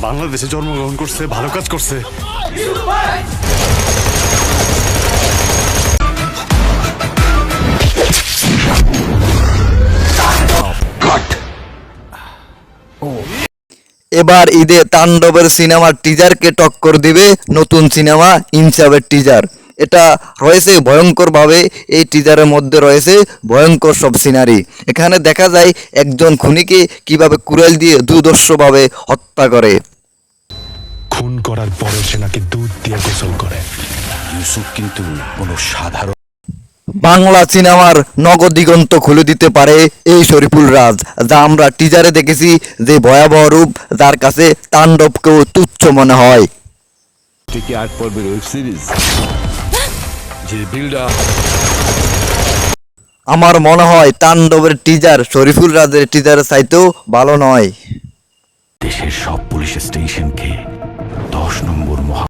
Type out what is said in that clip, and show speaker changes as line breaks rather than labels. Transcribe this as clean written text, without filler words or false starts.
বাংলাদেশে জন্মগ্রহণ করছে, ভালো কাজ করছে।
এবার ঈদে তাণ্ডবের সিনেমার টিজারকে টক্কর দিবে নতুন সিনেমা ইনসাফের টিজার। এটা রয়েছে ভয়ঙ্করভাবে, এই টিজারের মধ্যে রয়েছে ভয়ঙ্কর সব সিনারি। এখানে দেখা যায় একজন খুনিকে কিভাবে কুড়াল দিয়ে দুর্ধর্ষভাবে হত্যা করে।
খুন করার পরে সে নাকি দুধ দিয়ে গোসল করে।
ইউসুফ কিন্তু কোনো সাধারণ
বাংলা সিনেমার নগদিগন্ত খুলে দিতে পারে এই শরীফুল রাজ, যা আমরা টিজারে দেখেছি যে ভয়াবহ রূপ, যার কাছে তাণ্ডবকেও তুচ্ছ মনে হয়।
থেকে 8 পর্বের ওয়েব সিরিজ যে বিল্ডার
আমার মনে হয় তাণ্ডবের টিজার শরীফুল রাজের টিজারের চাইতেও ভালো নয়।
দেশের সব পুলিশ স্টেশনকে